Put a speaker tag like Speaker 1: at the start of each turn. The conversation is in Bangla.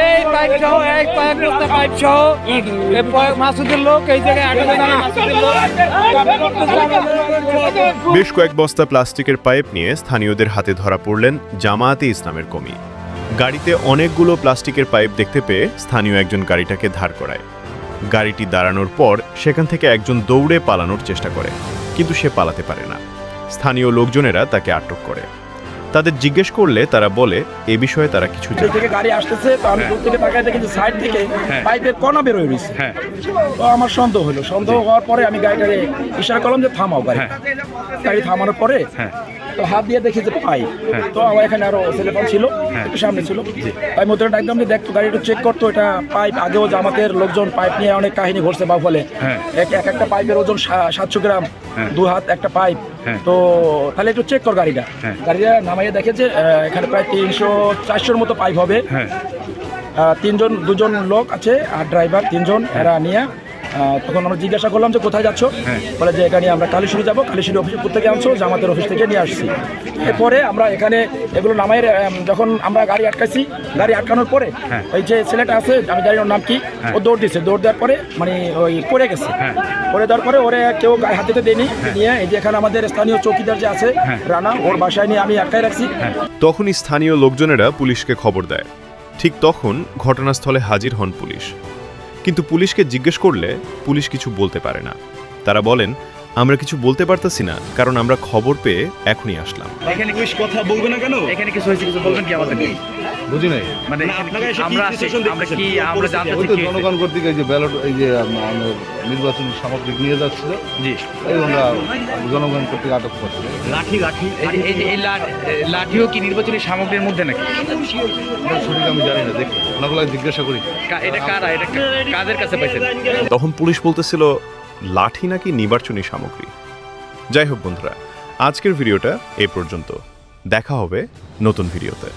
Speaker 1: এই পাইপ সহ এই কয়েক বস্তা পাইপ সহ মাসুদের লোক এই জায়গায়
Speaker 2: বেশ কয়েক বস্তা প্লাস্টিকের পাইপ নিয়ে স্থানীয়দের হাতে ধরা পড়লেন জামায়াতে ইসলামের কর্মী। গাড়িতে অনেকগুলো প্লাস্টিকের পাইপ দেখতে পেয়ে স্থানীয় একজন গাড়িটাকে ধার করায়। গাড়িটি দাঁড়ানোর পর সেখান থেকে একজন দৌড়ে পালানোর চেষ্টা করে, কিন্তু সে পালাতে পারে না। স্থানীয় লোকজনেরা তাকে আটক করে। তাদের জিজ্ঞেস করলে তারা বলে এ বিষয়ে তারা কিছু জানে না।
Speaker 3: থেকে গাড়ি আসতেছে, তো আমি দূর থেকে তাকায় দেখি যে সাইড থেকে পাইপের কণা বের হয়ে রয়েছে। তো আমার সন্দেহ হলো, সন্দেহ হওয়ার পরে আমি গাড়িটাকে ইশারা করলাম যে থামাও গাড়ি। গাড়ি থামানোর পরে তো হাত দিয়ে দেখি যে পাইপ, তো আমার এখানে আরো টেলিফোন ছিল, একটু সামনে ছিল, তাই মধ্যে একদম যে দেখতো গাড়িটা চেক করতো এটা পাইপ। আগেও জামাতের লোকজন পাইপ নিয়ে অনেক কাহিনী ঘটছে বাউফলে। এক একটা পাইপের ওজন 700 গ্রাম, 2 হাত একটা পাইপ। তো তাহলে একটু চেক কর গাড়িটা। গাড়িটা নামাইয়ে দেখে যে এখানে প্রায় 300-400 মতো পাইপ হবে। দুজন লোক আছে আর ড্রাইভার 3 জন, এরা নিয়ে তখন আমরা জিজ্ঞাসা করলাম যে কোথায় যাচ্ছ, বলে যে এখানে আমরা কালীশুরি যাবো, কালীশুরি অফিস থেকে আনছো, জামাতের অফিস থেকে নিয়ে আসছি। এরপরে আমরা এখানে এগুলো নামাই, যখন আমরা গাড়ি আটকাইছি, গাড়ি আটকানোর পরে ওই যে ছেলেটা আছে, আমি জানি ওর নাম কি, ও দৌড় দিচ্ছে। দৌড় দেওয়ার পরে মানে ওই পড়ে গেছে। পড়ে দেওয়ার পরে ওরে কেউ গায়ে হাত দিতে দেয়নি, নিয়ে এই যে এখানে আমাদের স্থানীয় চৌকিদার যে আছে রানা, ওর বাসায় নিয়ে আমি আটকাই রাখছি।
Speaker 2: তখনই স্থানীয় লোকজনেরা পুলিশকে খবর দেয়। ঠিক তখন ঘটনাস্থলে হাজির হন পুলিশ। কিন্তু পুলিশকে জিজ্ঞেস করলে পুলিশ কিছু বলতে পারে না। তারা বলেন, আমরা কিছু বলতে পারতেছি না, কারণ আমরা খবর পেয়ে এখনই আসলাম।
Speaker 4: এখানে কি কথা বলবে না কেন? এখানে কিছু হয়েছে, কিছু বলবেন কি আমাদের?
Speaker 5: বুঝি নাই,
Speaker 4: মানে আমরা জানতে চাই
Speaker 5: জনগণ কর্তৃক এই যে ব্যালট, এই যে নির্বাচনী সামগ্রী নিয়ে যাচ্ছিল,
Speaker 4: জি,
Speaker 5: এই আমরা জনগণ কর্তৃক আটক করছি।
Speaker 4: লাঠি এই লাঠিও কি নির্বাচনী সামগ্রীর মধ্যে নাকি?
Speaker 5: সঠিক আমি জানি না, দেখি ওনাগুলো জিজ্ঞাসা করি
Speaker 4: এটা কারা, এটা কাদের কাছে পাইছেন?
Speaker 2: তখন পুলিশ বলতেছিল লাঠি নাকি নির্বাচনী সামগ্রী। যাই হোক বন্ধুরা, আজকের ভিডিওটা এ পর্যন্ত। দেখা হবে নতুন ভিডিওতে।